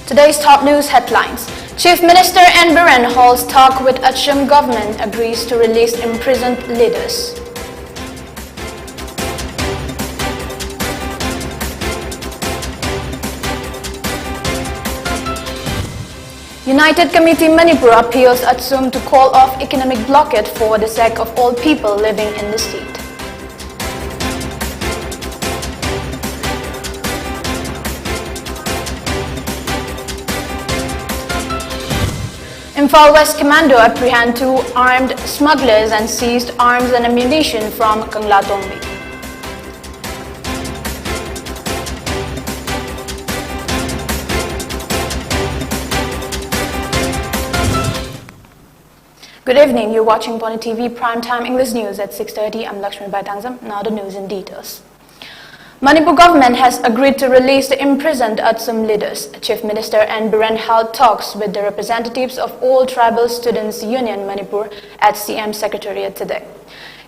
Today's top news headlines. Chief Minister N. Biren holds talk with Assam government, agrees to release imprisoned leaders. United Committee Manipur appeals Assam to call off economic blockade for the sake of all people living in the state. Imphal West Commando apprehend 2 armed smugglers and seized arms and ammunition from Kangla-Tongbi. Good evening, you're watching PONYTV Primetime English News at 6:30. I'm LAKSMIBAI. Now the news in details. Manipur government has agreed to release the imprisoned Assam leaders. Chief Minister N. Biren held talks with the representatives of all Tribal Students Union Manipur at CM Secretariat today.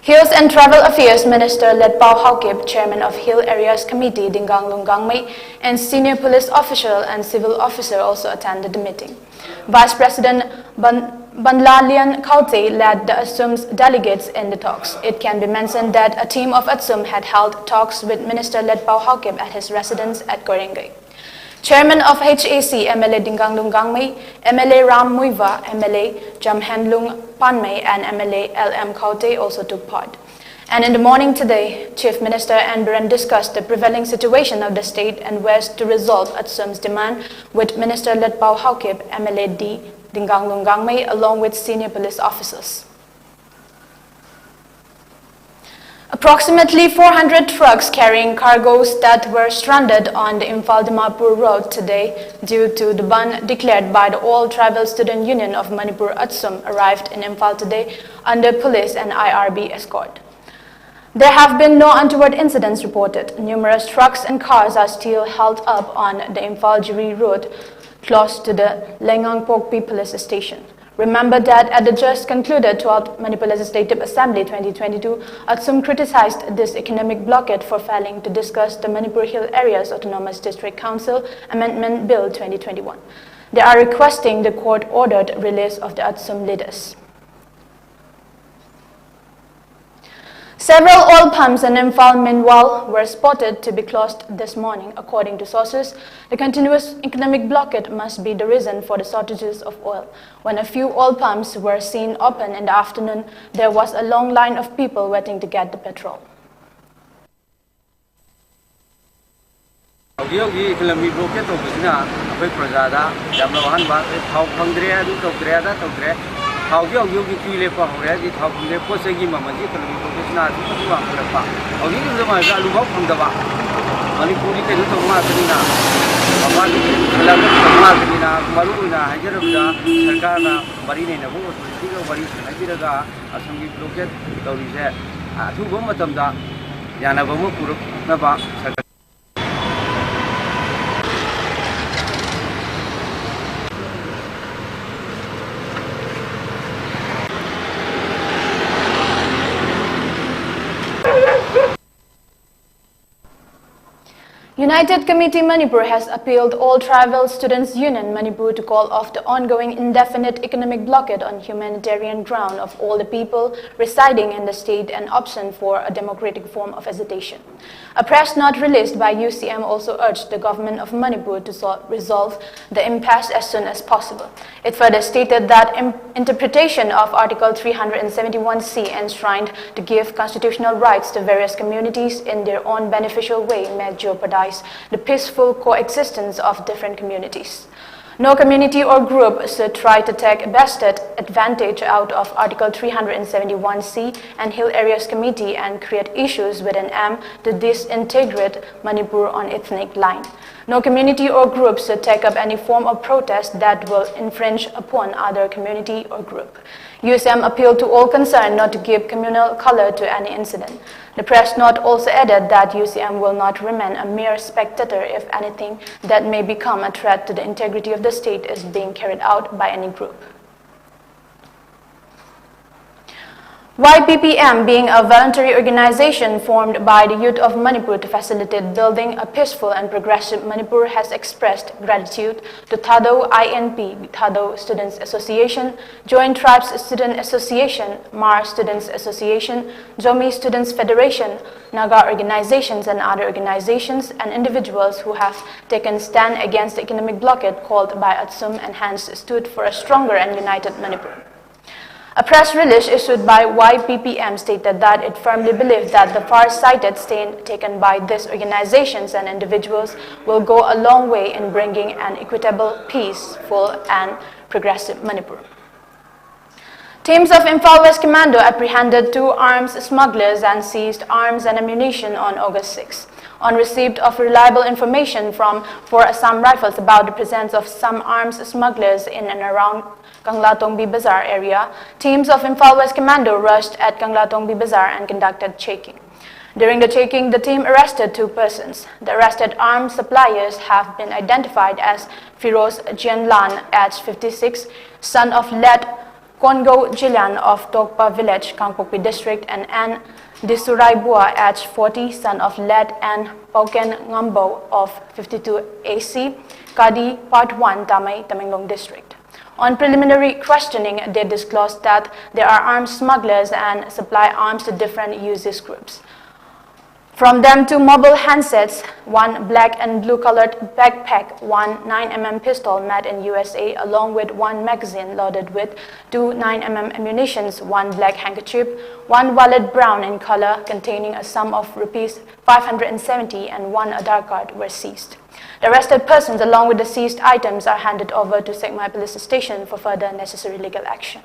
Hills and Travel Affairs Minister Letpao Haukip, Chairman of Hill Areas Committee Dingang Lungangmei, and senior police official and civil officer also attended the meeting. Vice President Banlalian Kaute led the Assum's delegates in the talks. It can be mentioned that a team of Assum had held talks with Minister Letpao Haukip at his residence at Gorengai. Chairman of HAC, MLA Dingang Lungangmei, MLA Ram Muiva, MLA Jamhenlung Panmei, and MLA LM Kaute also took part. And in the morning today, Chief Minister N. Biren discussed the prevailing situation of the state and ways to resolve Assum's demand with Minister Letpao Haukip, MLA D. Dingang Lungangmei, along with senior police officers. Approximately 400 trucks carrying cargoes that were stranded on the Imphal-Dimapur road today due to the ban declared by the All Tribal Student Union of Manipur Assam arrived in Imphal today under police and IRB escort. There have been no untoward incidents reported. Numerous trucks and cars are still held up on the Imphal-Jiri road close to the Lengangpokpi police station. Remember that at the just concluded 12th Manipur Legislative Assembly 2022, Assam criticized this economic blockade for failing to discuss the Manipur Hill Areas Autonomous District Council Amendment Bill 2021. They are requesting the court-ordered release of the Assam leaders. Several oil pumps in Imphal, meanwhile, were spotted to be closed this morning. According to sources, the continuous economic blockade must be the reason for the shortages of oil. When a few oil pumps were seen open in the afternoon, there was a long line of people waiting to get the petrol. Economic How you feel about already how the Posegi Mamadi professional how you the Mazalu from the back. Manipuri can do Martina, Martina, Maruna, Hajarabda, Sarkana, Marina, who was the Maris, Hajiraga, as some people look at the two Gomatamda, Yanabamu, Naba. United Committee Manipur has appealed All Tribal Students Union Manipur to call off the ongoing indefinite economic blockade on humanitarian ground of all the people residing in the state and option for a democratic form of agitation. A press note released by UCM also urged the government of Manipur to resolve the impasse as soon as possible. It further stated that interpretation of Article 371C enshrined to give constitutional rights to various communities in their own beneficial way may jeopardize the peaceful coexistence of different communities. No community or group should try to take vested advantage out of Article 371C and Hill Areas Committee and create issues with an aim to disintegrate Manipur on ethnic line. No community or group should take up any form of protest that will infringe upon other community or group. USM appealed to all concerned not to give communal color to any incident. The press note also added that UCM will not remain a mere spectator if anything that may become a threat to the integrity of the state is being carried out by any group. YPPM, being a voluntary organization formed by the youth of Manipur to facilitate building a peaceful and progressive Manipur, has expressed gratitude to Thado INP, Thado Students Association, Joint Tribes Student Association, Mar Students Association, Zomi Students Federation, Naga organizations and other organizations and individuals who have taken stand against the economic blockade called by ATSUM and hence stood for a stronger and united Manipur. A press release issued by YPPM stated that it firmly believes that the far-sighted stand taken by these organizations and individuals will go a long way in bringing an equitable, peaceful and progressive Manipur. Teams of Imphal West Commando apprehended 2 arms smugglers and seized arms and ammunition on August 6. On receipt of reliable information from 4 Assam Rifles about the presence of some arms smugglers in and around Kangla-Tongbi Bazaar area, teams of Imphal West Commando rushed at Kangla-Tongbi Bazaar and conducted checking. During the checking, the team arrested 2 persons. The arrested arms suppliers have been identified as Firoz Jianlan, aged 56, son of Let Kongo Jillian of Tokpa Village, Kangpokpi District, and Ann Disuraibua, aged 40, son of Let and Pauken Ngambo of 52 AC, Kadi, Part 1, Tamay, Tamenglong District. On preliminary questioning, they disclosed that there are arms smugglers and supply arms to different uses groups. From them, 2 mobile handsets, 1 black and blue colored backpack, 1 9mm pistol made in USA, along with 1 magazine loaded with 2 9mm ammunitions, 1 black handkerchief, 1 wallet brown in color containing a sum of Rs 570 and 1 Aadhaar card were seized. The arrested persons along with the seized items are handed over to Sekmai Police Station for further necessary legal action.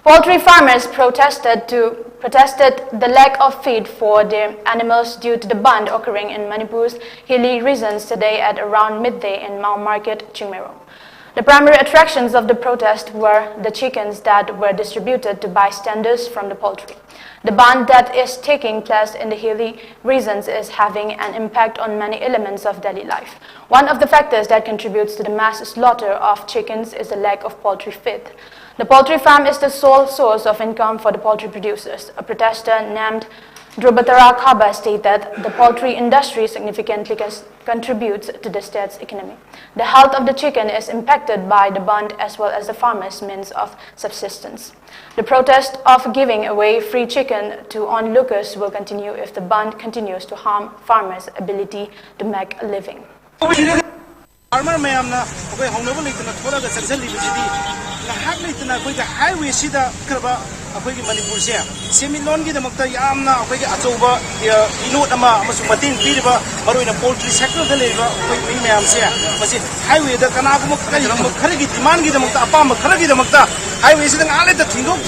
Poultry farmers protested the lack of feed for their animals due to the ban occurring in Manipur's hilly regions today at around midday in Mount Market, Chingmero. The primary attractions of the protest were the chickens that were distributed to bystanders from the poultry. The ban that is taking place in the hilly regions is having an impact on many elements of daily life. One of the factors that contributes to the mass slaughter of chickens is the lack of poultry feed. The poultry farm is the sole source of income for the poultry producers. A protester named Drubatara Khaba stated the poultry industry significantly contributes to the state's economy. The health of the chicken is impacted by the ban as well as the farmers' means of subsistence. The protest of giving away free chicken to onlookers will continue if the ban continues to harm farmers' ability to make a living. Farmer mayamna okay hongnaba leitna tholaga chakjali bujidi ngahak leitna koi ga highway sida kraba akoi gi Manipur se semilon gi damakta yamna akoi gi achoba inot ama amasung matin piriba maroina poultry sector da leba akoi mi mayam se masi highway da kana gum khari gi demand gi damakta apam khari gi damakta highway sida ngale da thindok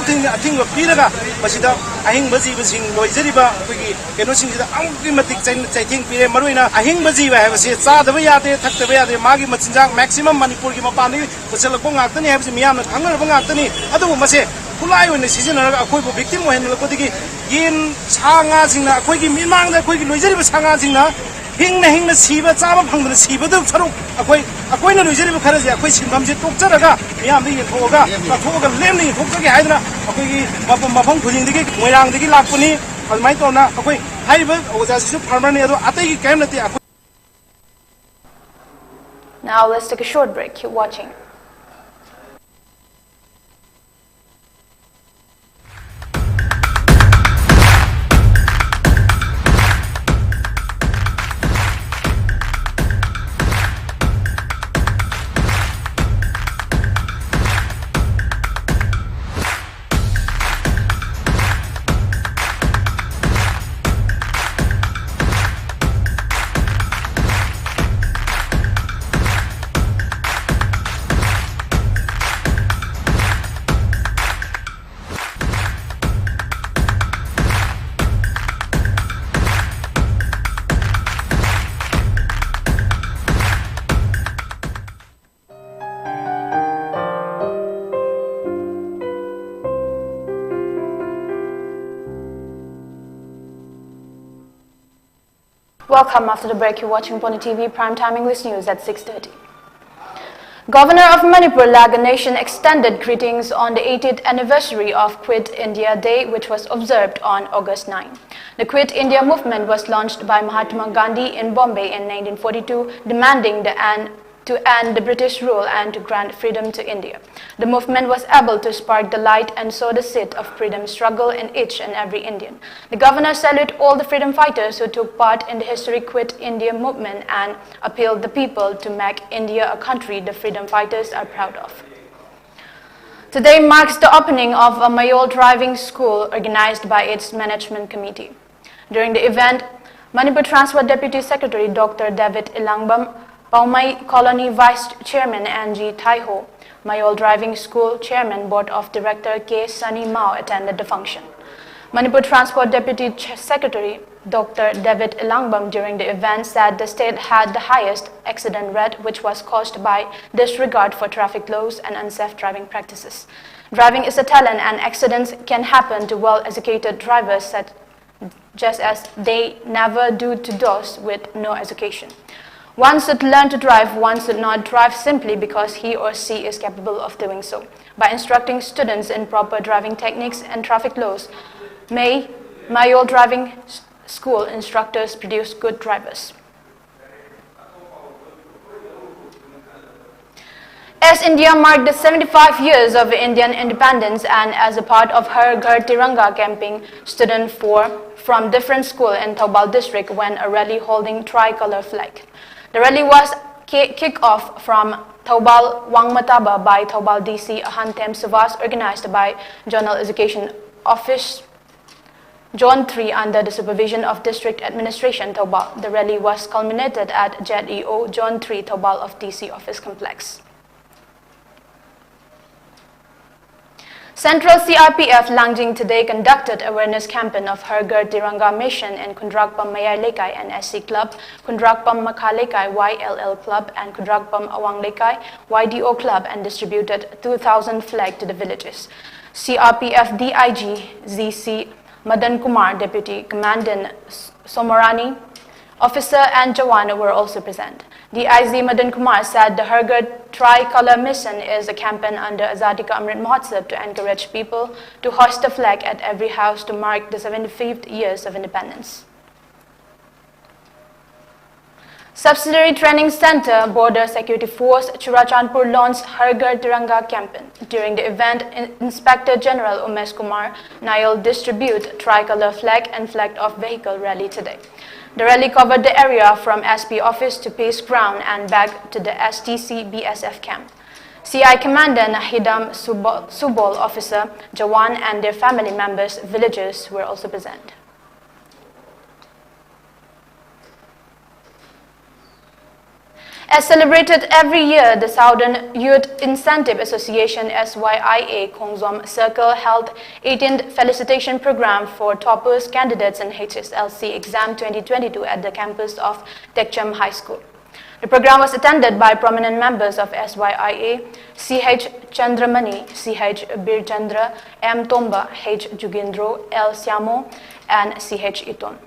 thing athingba piraga masida ahing baji basing loijariba akoi gi keno sing sida amgi matik chaiting pire maroina ahing baji ba habase cha daba yate magi machinjak maximum Manipur gi mapani kusel ko ngakta ni habse miyam na khangar ba ngakta ni adu mase kulai oi ne season ra akoi bo victim ohen ko digi yin sanga singna akoi gi mimang da akoi gi loijari ba sanga singna hingna siba chaba phangna siba du charu akoi na loijari ba kharaji akoi sinbam je tok charaga miyam di thoga lem ni thok gi haidna akoi gi mapam khujing digi moirang digi lakpuni almai to na akoi haiba oja su farmer ni adu atai gi kaim nati. Now let's take a short break. Keep watching. Welcome. After the break, you're watching PONYTV Primetime English News at 6:30. Governor of Manipur, Laganation, extended greetings on the 80th anniversary of Quit India Day, which was observed on August 9. The Quit India movement was launched by Mahatma Gandhi in Bombay in 1942, demanding to end the British rule and to grant freedom to India. The movement was able to spark the light and sow the seed of freedom struggle in each and every Indian. The governor saluted all the freedom fighters who took part in the historic Quit India movement and appealed the people to make India a country the freedom fighters are proud of. Today marks the opening of a Mayol driving school organized by its management committee. During the event, Manipur Transport Deputy Secretary Dr. David Ilangbam, Paumai Colony Vice Chairman Angie Taiho, Mayol Driving School Chairman Board of Director K. Sunny Mao attended the function. Manipur Transport Deputy Secretary Dr. David Ilangbam during the event said the state had the highest accident rate, which was caused by disregard for traffic laws and unsafe driving practices. Driving is a talent and accidents can happen to well-educated drivers just as they never do to those with no education. One should learn to drive, one should not drive simply because he or she is capable of doing so. By instructing students in proper driving techniques and traffic laws, may Mayol Driving School instructors produce good drivers. As India marked the 75 years of Indian independence and as a part of her Ghar Tiranga campaign, students from different schools in Thoubal district went a rally holding tricolor flag. The rally was kicked off from Thoubal Wangmataba by Thoubal DC Ahantem Savas, organized by Zonal Education Office Zone 3 under the supervision of District Administration Thoubal. The rally was culminated at ZEO Zone 3 Thoubal of DC Office Complex. Central CRPF Langjing today conducted awareness campaign of her Ghar Tiranga mission in Kundrakpam Mayar Lekai NSC Club, Kundrakpam Makha Lekai YLL Club and Kundrakpam Awang Lekai YDO Club and distributed 2,000 flags to the villages. CRPF DIG ZC Madan Kumar, Deputy Commandant Somarani, Officer and Jawan were also present. DIG Madan Kumar said the Har Ghar Tricolor Mission is a campaign under Azadi Ka Amrit Mahotsav to encourage people to hoist the flag at every house to mark the 75th years of independence. Subsidiary Training Center Border Security Force Churachandpur launched Har Ghar Tiranga campaign. During the event, Inspector General Umesh Kumar Nayal distributed tricolor flag and flag of vehicle rally today. The rally covered the area from SP office to Peace Ground and back to the STC BSF camp. CI Commandant Hidam Subol Officer Jawan and their family members, villagers were also present. As celebrated every year, the Southern Youth Incentive Association SYIA Khongzom Circle held 18th felicitation program for toppers candidates in HSLC exam 2022 at the campus of Tekcham High School. The program was attended by prominent members of SYIA, CH Chandramani, CH Birchandra, M Tomba, H Jugendro, L Siamo, and CH Iton.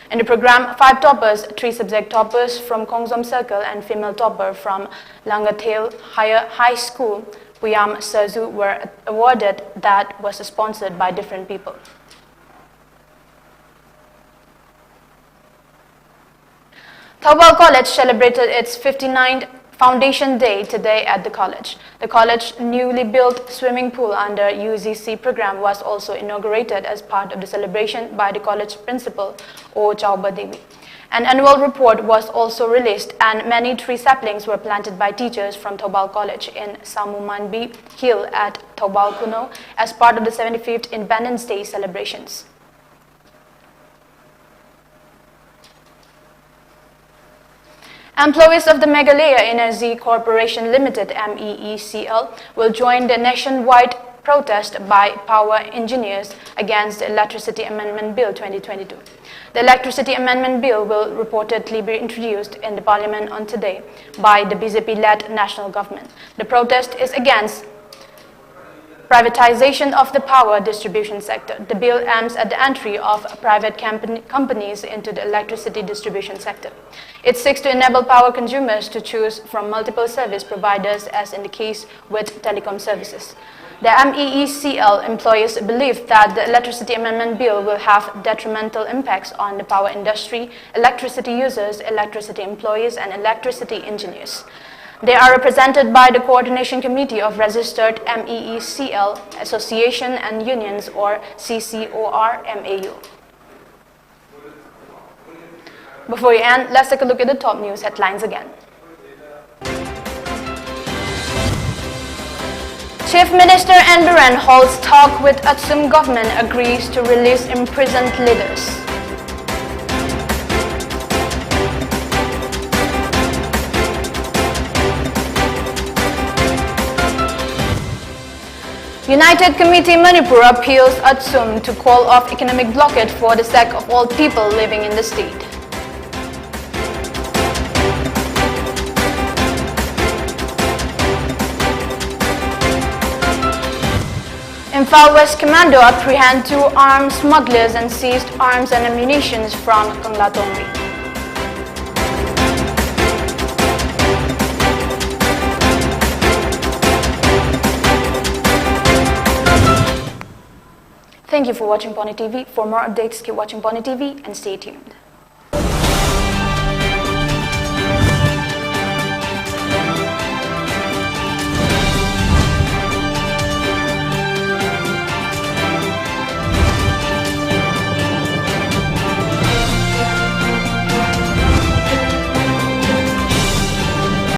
In the program, 5 toppers, 3 subject toppers from Khongzom Circle and female topper from Langathel High School, Puyam Serzu, were awarded. That was sponsored by different people. Thoubal College celebrated its 59th Foundation Day today at the college. The college's newly built swimming pool under UGC program was also inaugurated as part of the celebration by the college principal, O. Chauba Devi. An annual report was also released and many tree saplings were planted by teachers from Thoubal College in Samumanbi Hill at Thoubal Kuno as part of the 75th Independence Day celebrations. Employees of the Meghalaya Energy Corporation Limited MEECL will join the nationwide protest by power engineers against the Electricity Amendment Bill 2022. The Electricity Amendment Bill will reportedly be introduced in the Parliament on today by the BJP-led national government. The protest is against Privatization of the power distribution sector. The bill aims at the entry of private companies into the electricity distribution sector. It seeks to enable power consumers to choose from multiple service providers, as in the case with telecom services. The MEECL employees believe that the Electricity Amendment Bill will have detrimental impacts on the power industry, electricity users, electricity employees, and electricity engineers. They are represented by the Coordination Committee of Registered MEECL Association and Unions, or CCOR-MAU. Before we end, let's take a look at the top news headlines again. Chief Minister Biren holds talk with Atsum government, agrees to release imprisoned leaders. United Committee Manipur appeals Atsum to call off economic blockade for the sake of all people living in the state. Imphal West Commando apprehend 2 armed smugglers and seized arms and ammunition from Kanglatongri. Thank you for watching PONYTV. For more updates, keep watching PONYTV and stay tuned.